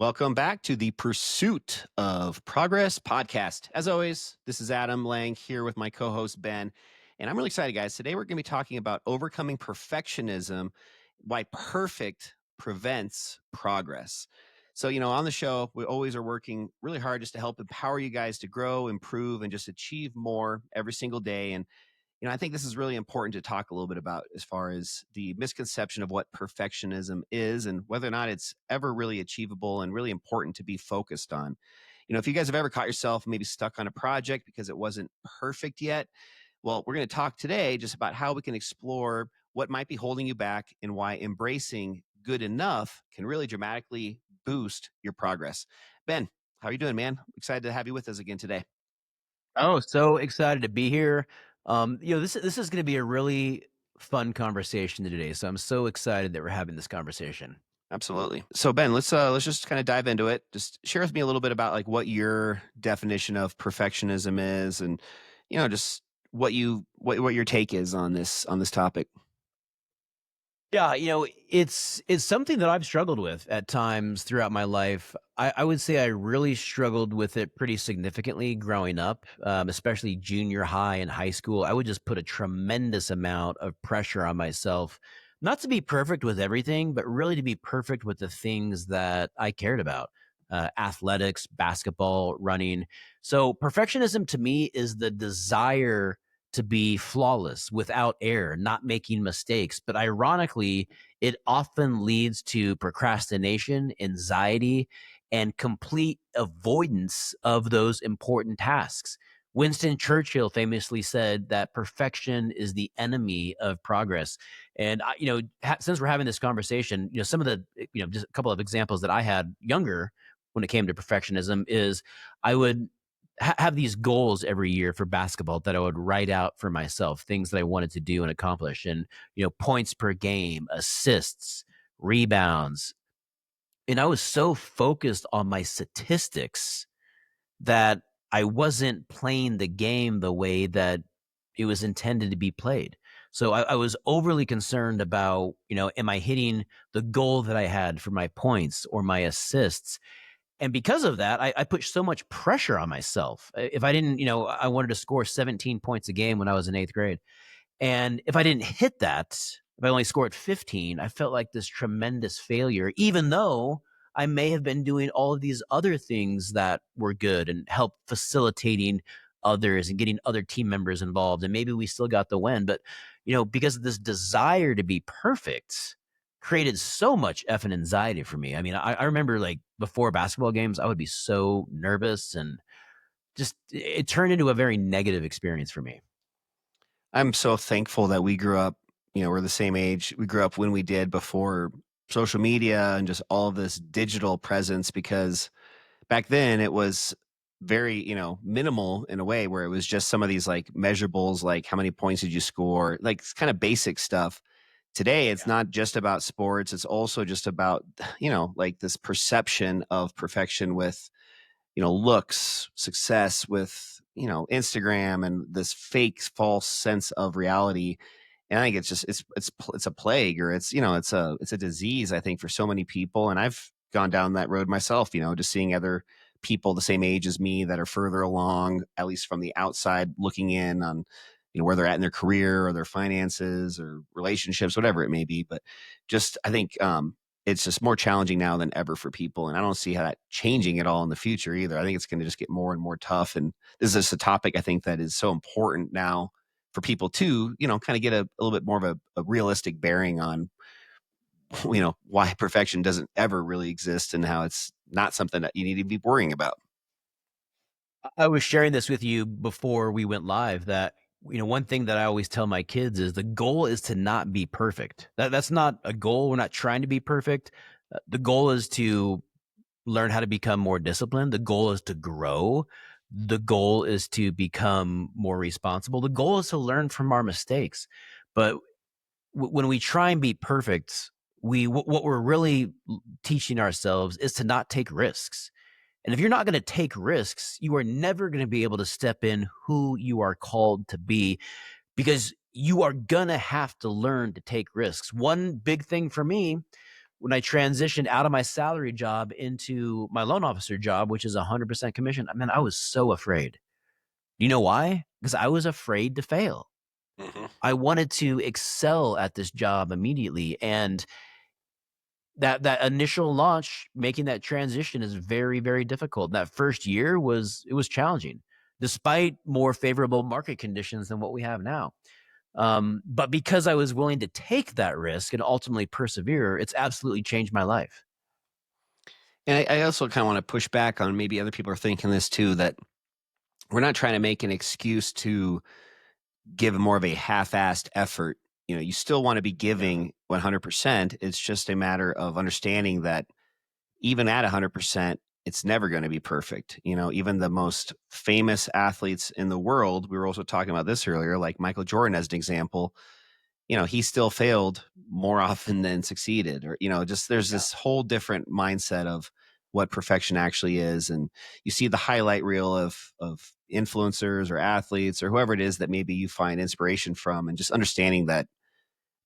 Welcome back to the Pursuit of Progress podcast. As always, this is Adam Lang here with my co host, Ben. And I'm really excited, guys. Today, we're going to be talking about overcoming perfectionism, why perfect prevents progress. So, on the show, we always are working really hard just to help empower you guys to grow, improve, and just achieve more every single day. And I think this is really important to talk a little bit about as far as the misconception of what perfectionism is and whether or not it's ever really achievable and really important to be focused on. If you guys have ever caught yourself maybe stuck on a project because it wasn't perfect yet, well, we're going to talk today just about how we can explore what might be holding you back and why embracing good enough can really dramatically boost your progress. Ben, how are you doing, man? Excited to have you with us again today. Oh, so excited to be here. This is going to be a really fun conversation today. So I'm so excited that we're having this conversation. Absolutely. So Ben, let's just kind of dive into it. Just share with me a little bit about like what your definition of perfectionism is and just what your take is on this topic. Yeah, it's something that I've struggled with at times throughout my life. I would say I really struggled with it pretty significantly growing up, especially junior high and high school. I would just put a tremendous amount of pressure on myself, not to be perfect with everything, but really to be perfect with the things that I cared about. Athletics, basketball, running. So perfectionism to me is the desire to be flawless, without error, not making mistakes. But ironically, it often leads to procrastination, anxiety, and complete avoidance of those important tasks. Winston Churchill famously said that perfection is the enemy of progress. And since we're having this conversation, some of the, just a couple of examples that I had younger when it came to perfectionism is I would have these goals every year for basketball that I would write out for myself, things that I wanted to do and accomplish, and points per game, assists, rebounds, and I was so focused on my statistics that I wasn't playing the game the way that it was intended to be played. So I was overly concerned about, am I hitting the goal that I had for my points or my assists? And because of that, I put so much pressure on myself. If I didn't, I wanted to score 17 points a game when I was in eighth grade. And if I didn't hit that, if I only scored 15, I felt like this tremendous failure, even though I may have been doing all of these other things that were good and help facilitating others and getting other team members involved. And maybe we still got the win. But, because of this desire to be perfect created so much effing anxiety for me. I mean, I remember like before basketball games, I would be so nervous and just it turned into a very negative experience for me. I'm so thankful that we grew up, we're the same age. We grew up when we did before social media and just all of this digital presence because back then it was very, minimal in a way where it was just some of these like measurables, like how many points did you score, like kind of basic stuff. Today, it's Yeah. not just about sports. It's also just about, like this perception of perfection with, looks, success with, Instagram and this fake false sense of reality. And I think it's just it's a plague or it's a disease, I think, for so many people. And I've gone down that road myself, just seeing other people the same age as me that are further along, at least from the outside looking in on, where they're at in their career or their finances or relationships, whatever it may be. But just I think it's just more challenging now than ever for people. And I don't see how that changing at all in the future either. I think it's going to just get more and more tough. And this is just a topic I think that is so important now for people to, kind of get a little bit more of a realistic bearing on, why perfection doesn't ever really exist and how it's not something that you need to be worrying about. I was sharing this with you before we went live that one thing that I always tell my kids is the goal is to not be perfect. That's not a goal. We're not trying to be perfect. The goal is to learn how to become more disciplined. The goal is to grow. The goal is to become more responsible. The goal is to learn from our mistakes. But when we try and be perfect, what we're really teaching ourselves is to not take risks. And if you're not going to take risks, you are never going to be able to step in who you are called to be because you are going to have to learn to take risks. One big thing for me when I transitioned out of my salary job into my loan officer job, which is 100% commission, I mean, I was so afraid. You know why? Because I was afraid to fail. Mhm. I wanted to excel at this job immediately, and that initial launch, making that transition is very, very difficult. That first year was challenging, despite more favorable market conditions than what we have now. But because I was willing to take that risk and ultimately persevere, it's absolutely changed my life. And I also kind of want to push back on maybe other people are thinking this too, that we're not trying to make an excuse to give more of a half-assed effort. You know, you still want to be Yeah. giving 100%. It's just a matter of understanding that even at 100%, it's never going to be perfect. You know, even the most famous athletes in the world, we were also talking about this earlier, like Michael Jordan as an example, you know, he still failed more often than succeeded. Or, you know, just there's Yeah. this whole different mindset of what perfection actually is. And you see the highlight reel of influencers or athletes or whoever it is that maybe you find inspiration from, and just understanding that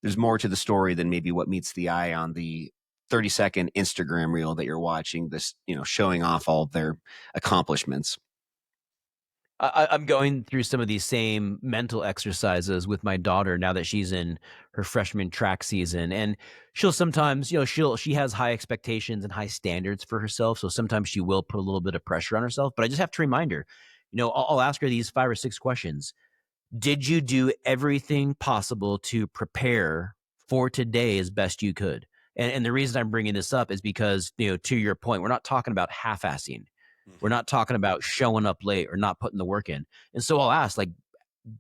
there's more to the story than maybe what meets the eye on the 30-second Instagram reel that you're watching, this, you know, showing off all of their accomplishments. I'm going through some of these same mental exercises with my daughter now that she's in her freshman track season, and she'll sometimes, she has high expectations and high standards for herself, so sometimes she will put a little bit of pressure on herself, but I just have to remind her, I'll ask her these 5 or 6 questions. Did you do everything possible to prepare for today as best you could? And the reason I'm bringing this up is because, to your point, we're not talking about half-assing. We're Mhm. not talking about showing up late or not putting the work in. And so I'll ask, like,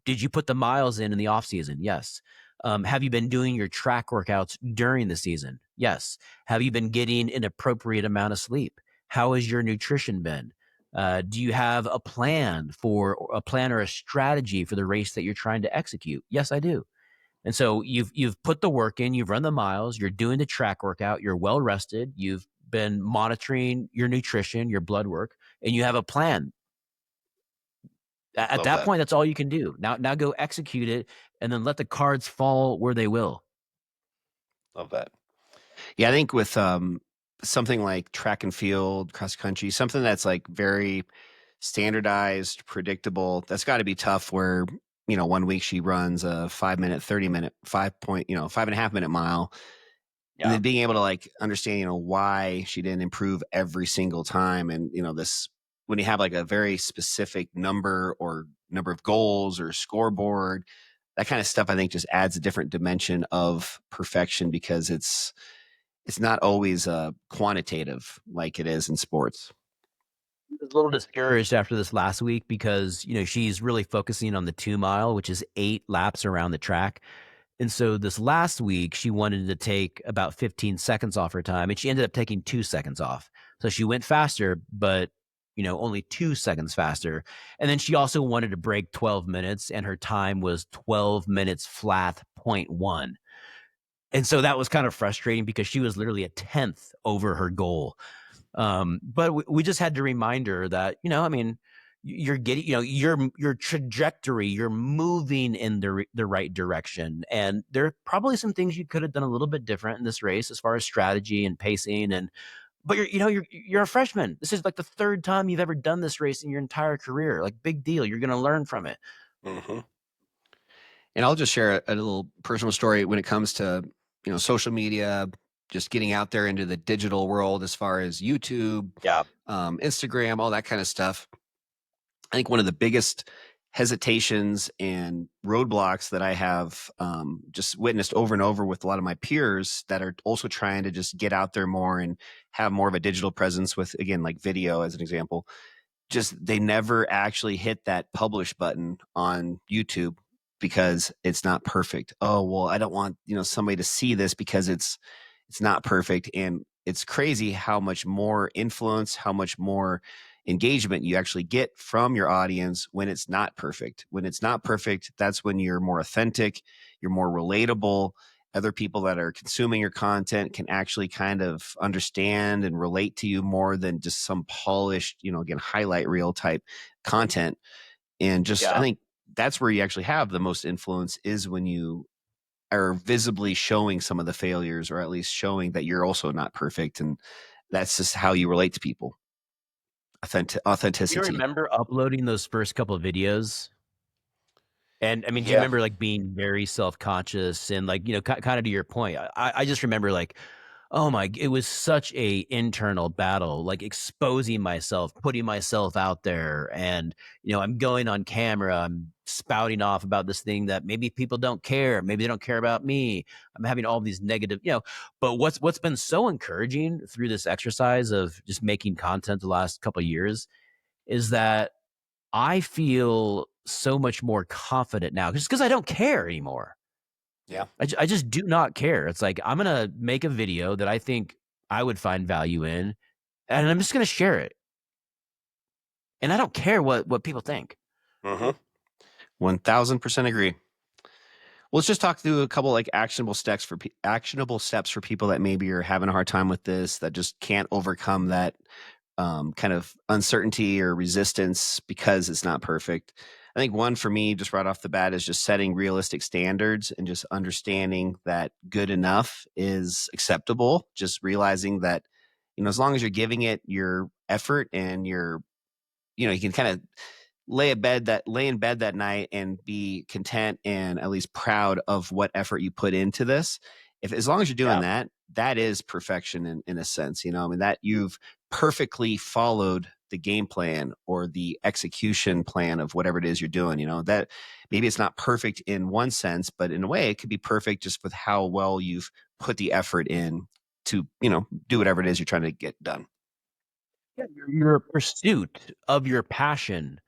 did you put the miles in the off season? Yes. Have you been doing your track workouts during the season? Yes. Have you been getting an appropriate amount of sleep? How has your nutrition been? Do you have a plan or a strategy for the race that you're trying to execute? Yes, I do. And so you've put the work in, you've run the miles, you're doing the track workout, you're well rested, you've been monitoring your nutrition, your blood work, and you have a plan. At Love that that. point, that's all you can do. Now go execute it and then let the cards fall where they will. Love that. Yeah, I think with something like track and field, cross country, something that's like very standardized, predictable, that's got to be tough. Where, you know, one week she runs a 5 minute, 30 minute, 5 point, you know, 5.5 minute mile, and Yeah. then being able to like understand, you know, why she didn't improve every single time. And, you know, this, when you have like a very specific number or number of goals or scoreboard, that kind of stuff, I think just adds a different dimension of perfection, because it's not always quantitative like it is in sports. I was a little discouraged after this last week because, she's really focusing on the 2 mile, which is 8 laps around the track. And so this last week, she wanted to take about 15 seconds off her time, and she ended up taking 2 seconds off. So she went faster, but only 2 seconds faster. And then she also wanted to break 12 minutes, and her time was 12 minutes flat, point one. And so that was kind of frustrating because she was literally a tenth over her goal. But we just had to remind her that, I mean, you're getting, your trajectory, you're moving in the right direction. And there are probably some things you could have done a little bit different in this race as far as strategy and pacing. But you're a freshman. This is like the third time you've ever done this race in your entire career. Like, big deal. You're going to learn from it. Hmm. And I'll just share a little personal story when it comes to, you know, social media, just getting out there into the digital world as far as YouTube, Yeah. Instagram, all that kind of stuff. I think one of the biggest hesitations and roadblocks that I have just witnessed over and over with a lot of my peers that are also trying to just get out there more and have more of a digital presence with, again, like video as an example, just they never actually hit that publish button on YouTube because it's not perfect. Oh, well, I don't want, you know, somebody to see this because it's not perfect. And it's crazy how much more influence, how much more engagement you actually get from your audience when it's not perfect. When it's not perfect, that's when you're more authentic, you're more relatable. Other people that are consuming your content can actually kind of understand and relate to you more than just some polished, you know, again, highlight reel type content. And just, I Yeah. think that's where you actually have the most influence, is when you are visibly showing some of the failures, or at least showing that you're also not perfect, and that's just how you relate to people. Do you Authenticity. remember uploading those first couple of videos? And I mean, do you Yeah. remember like being very self-conscious and like, kind of to your point, I just remember like, oh my, it was such a internal battle, like exposing myself, putting myself out there. And, I'm going on camera, I'm spouting off about this thing that maybe people don't care. Maybe they don't care about me. I'm having all these negative, but what's been so encouraging through this exercise of just making content the last couple of years is that I feel so much more confident now just because I don't care anymore. Yeah. I just do not care. It's like, I'm gonna make a video that I think I would find value in, and I'm just gonna share it, and I don't care what people think. 1000% agree. Well, let's just talk through a couple like actionable steps for people that maybe are having a hard time with this, that just can't overcome that kind of uncertainty or resistance because it's not perfect. I think one for me, just right off the bat, is just setting realistic standards and just understanding that good enough is acceptable. Just realizing that, as long as you're giving it your effort and you can kind of lay in bed that night and be content and at least proud of what effort you put into this. If as long as you're doing Yeah. that, that is perfection in a sense. I mean, that you've perfectly followed the game plan or the execution plan of whatever it is you're doing. That maybe it's not perfect in one sense, but in a way it could be perfect just with how well you've put the effort in to do whatever it is you're trying to get done. Yeah, your pursuit of your passion,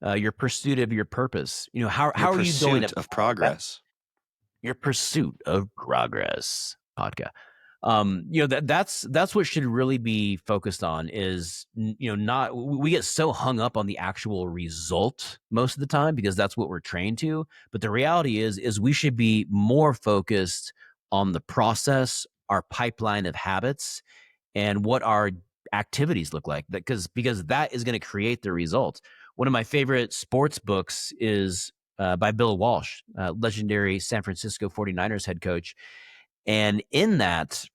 your pursuit of your purpose. How Your are you going pursuit about of that? progress. Your pursuit of progress podcast. That's what should really be focused on is, not, we get so hung up on the actual result most of the time because that's what we're trained to. But the reality is we should be more focused on the process, our pipeline of habits, and what our activities look like, because that is going to create the result. One of my favorite sports books is by Bill Walsh, legendary San Francisco 49ers head coach. And in that,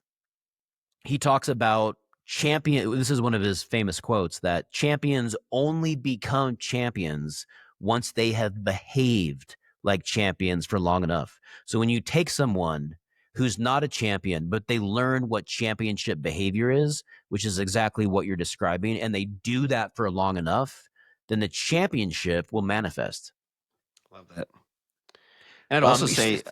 he talks about champion. This is one of his famous quotes, that champions only become champions once they have behaved like champions for long enough. So when you take someone who's not a champion, but they learn what championship behavior is, which is exactly what you're describing, and they do that for long enough, then the championship will manifest. Love that. And I'd also Um, say,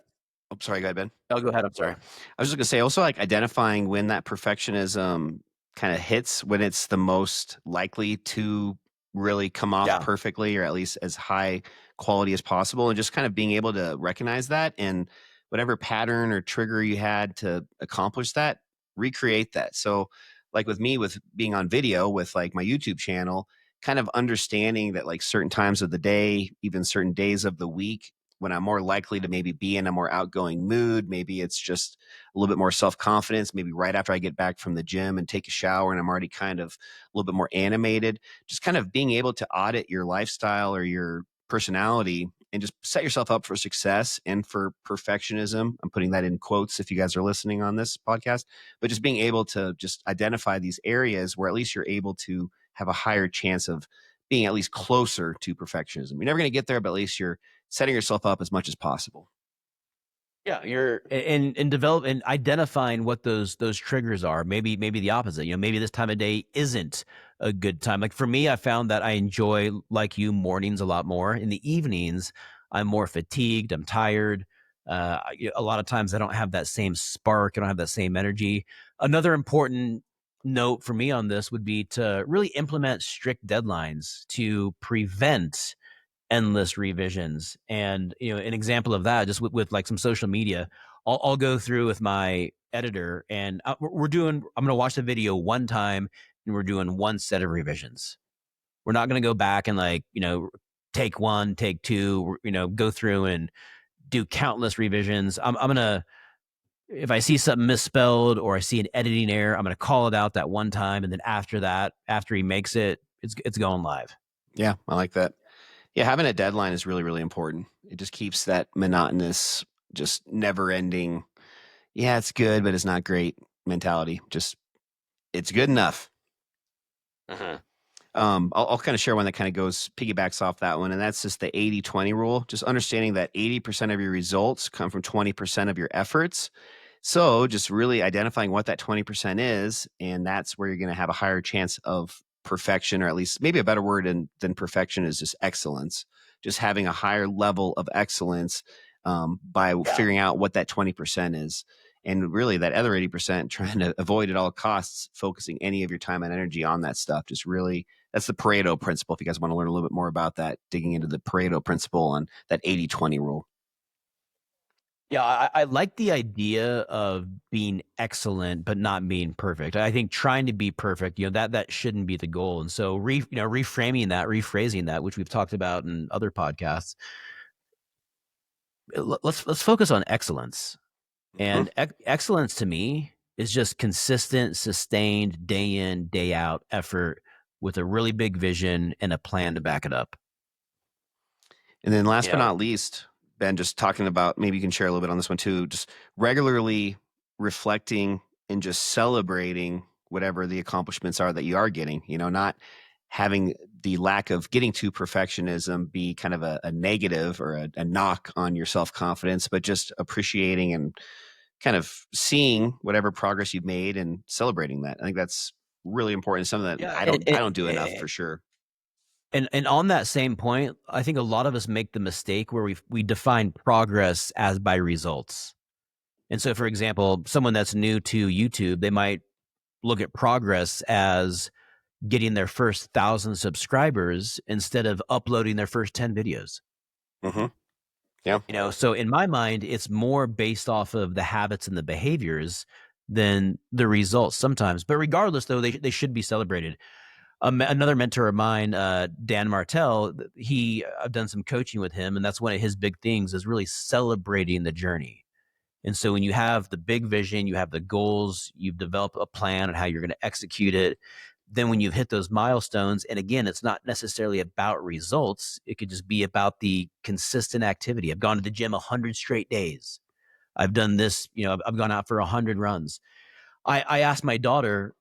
I'm sorry, go ahead, Ben. I'll go ahead. I'm sorry. I was just gonna say also like identifying when that perfectionism kind of hits, when it's the most likely to really come off Yeah. perfectly or at least as high quality as possible, and just kind of being able to recognize that, and whatever pattern or trigger you had to accomplish that, recreate that. So like with me, with being on video with like my YouTube channel, kind of understanding that like certain times of the day, even certain days of the week, when I'm more likely to maybe be in a more outgoing mood, maybe it's just a little bit more self confidence, maybe right after I get back from the gym and take a shower and I'm already kind of a little bit more animated, just kind of being able to audit your lifestyle or your personality and just set yourself up for success and for perfectionism. I'm putting that in quotes if you guys are listening on this podcast, but just being able to just identify these areas where at least you're able to have a higher chance of being at least closer to perfectionism. You're never going to get there, but at least you're setting yourself up as much as possible. Yeah, you're and develop and identifying what those triggers are. Maybe the opposite. Maybe this time of day isn't a good time. Like for me, I found that I enjoy, like you, mornings a lot more. In the evenings, I'm more fatigued. I'm tired. A lot of times, I don't have that same spark. I don't have that same energy. Another important note for me on this would be to really implement strict deadlines to prevent endless revisions. And an example of that, just with like some social media, I'll go through with my editor, and we're doing. I'm going to watch the video one time, and we're doing one set of revisions. We're not going to go back and like take one, take two, go through and do countless revisions. I'm gonna, if I see something misspelled or I see an editing error, I'm gonna call it out that one time, and then after that, after he makes it, it's going live. Yeah, I like that. Yeah, having a deadline is really, really important. It just keeps that monotonous just never ending. Yeah, it's good, but it's not great mentality. Just it's good enough. Mhm. I'll kind of share one that kind of goes piggybacks off that one, and that's just the 80-20 rule. Just understanding that 80% of your results come from 20% of your efforts. So just really identifying what that 20% is, and that's where you're going to have a higher chance of perfection, or at least maybe a better word than perfection is just excellence. Just having a higher level of excellence by Yeah. figuring out what that 20% is. And really, that other 80%, trying to avoid at all costs, focusing any of your time and energy on that stuff. Just really, that's the Pareto principle. If you guys want to learn a little bit more about that, digging into the Pareto principle and that 80-20 rule. Yeah, I like the idea of being excellent, but not being perfect. I think trying to be perfect, that shouldn't be the goal. And so, reframing that, rephrasing that, which we've talked about in other podcasts, let's focus on excellence. Mhm. And excellence to me is just consistent, sustained, day in, day out effort with a really big vision and a plan to back it up. And then You last but know, not least, Ben, just talking about, maybe you can share a little bit on this one too, just regularly reflecting and just celebrating whatever the accomplishments are that you are getting, not having the lack of getting to perfectionism be kind of a negative or a knock on your self-confidence, but just appreciating and kind of seeing whatever progress you've made and celebrating that. I think that's really important. Something that yeah, I don't do enough for sure. and on that same point, I think a lot of us make the mistake where we define progress as by results. And so, for example, someone that's new to YouTube, they might look at progress as getting their first 1,000 subscribers instead of uploading their first 10 videos. Hmm. Yeah. So in my mind, it's more based off of the habits and the behaviors than the results sometimes. But regardless, though, they should be celebrated. Another mentor of mine, Dan Martell, I've done some coaching with him, and that's one of his big things is really celebrating the journey. And so when you have the big vision, you have the goals, you've developed a plan on how you're going to execute it. Then when you've hit those milestones, and again, it's not necessarily about results, it could just be about the consistent activity. I've gone to the gym 100 straight days. I've done this, I've gone out for 100 runs. I asked my daughter,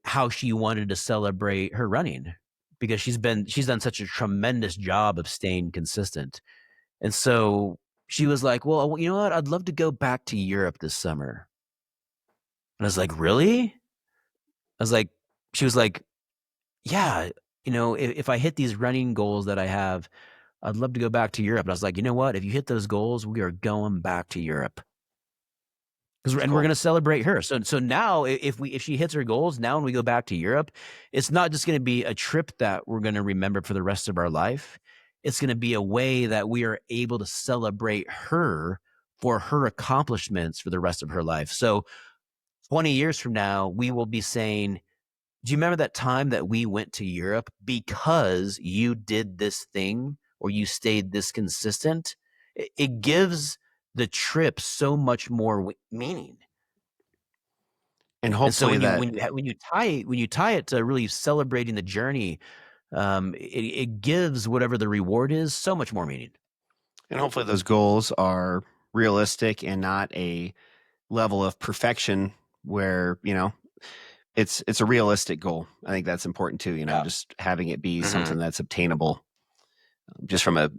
how she wanted to celebrate her running because she's done such a tremendous job of staying consistent. And so she was like, "Well, you know what? I'd love to go back to Europe this summer." And I was like, "Really?" I was like, she was like, "Yeah, if I hit these running goals that I have, I'd love to go back to Europe." And I was like, "You know what? If you hit those goals, we are going back to Europe." That's And we're cool. going to celebrate her. So now if she hits her goals, now when we go back to Europe, it's not just going to be a trip that we're going to remember for the rest of our life. It's going to be a way that we are able to celebrate her for her accomplishments for the rest of her life. So 20 years from now, we will be saying, "Do you remember that time that we went to Europe because you did this thing or you stayed this consistent?" It gives the trip so much more meaning. And And so hopefully that when you tie it to really celebrating the journey, it gives whatever the reward is so much more meaning. and hopefully those goals are realistic and not a level of perfection where, it's a realistic goal. I think that's important too, Yeah. just having it be something Mhm. that's obtainable, just from a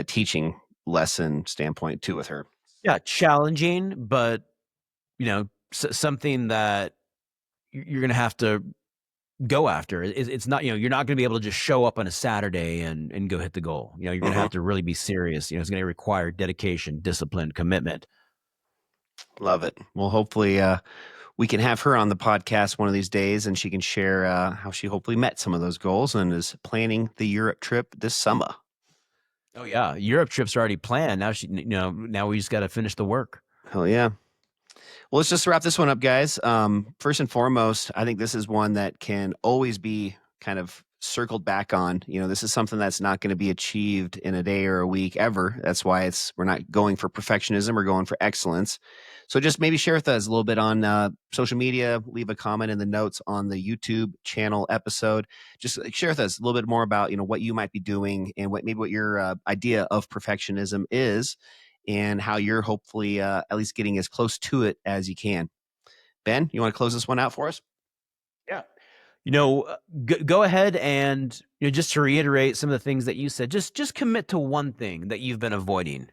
teaching lesson standpoint too with her. Yeah, challenging, but, something that you're gonna have to go after. It's not, you're not gonna be able to just show up on a Saturday and go hit the goal. You're gonna Hmm. have to really be serious. It's gonna require dedication, discipline, commitment. Love it. Well, hopefully we can have her on the podcast one of these days, and she can share how she hopefully met some of those goals and is planning the Europe trip this summer. Oh, yeah. Europe trip's already planned. Now we just gotta finish the work. Hell yeah. Well, let's just wrap this one up, guys. First and foremost, I think this is one that can always be kind of circled back on. This is something that's not going to be achieved in a day or a week ever. That's why we're not going for perfectionism, we're going for excellence. So just maybe share with us a little bit on social media, leave a comment in the notes on the YouTube channel episode. Just share with us a little bit more about what you might be doing and what your idea of perfectionism is, and how you're hopefully at least getting as close to it as you can. Ben, you want to close this one out for us? Yeah. You know, go ahead and just to reiterate some of the things that you said, just commit to one thing that you've been avoiding.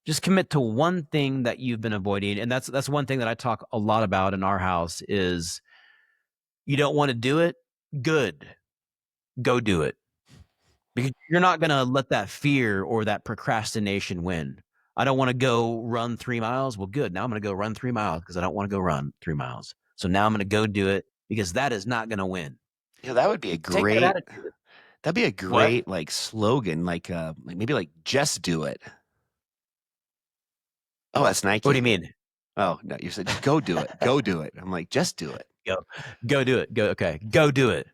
Just commit to one thing that you've been avoiding, and that's one thing that I talk a lot about in our house is you don't want to do it, good. Go do it. Because you're not going to let that fear or that procrastination win. I don't want to go run 3 miles. Well, good. Now I'm going to go run 3 miles because I don't want to go run 3 miles. So now I'm going to go do it because that is not going to win. Yeah, that would be a Take that great attitude. that'd be a What? great like slogan, like maybe like just do it. Oh, that's What do you Nike. mean? Oh, no, you said go do it. Go do it. I'm like, just do it. Go do it. Go okay. Go do it.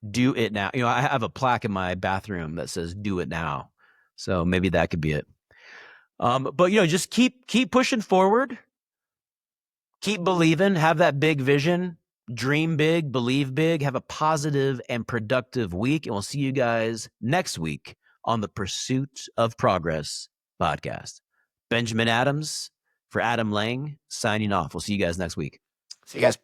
Do it now. I have a plaque in my bathroom that says "Do it now," so maybe that could be it. But just keep pushing forward. Keep believing. Have that big vision. Dream big. Believe big. Have a positive and productive week, and we'll see you guys next week on the Pursuit of Progress podcast. Benjamin Adams for Adam Lang signing off. We'll see you guys next week. See you guys.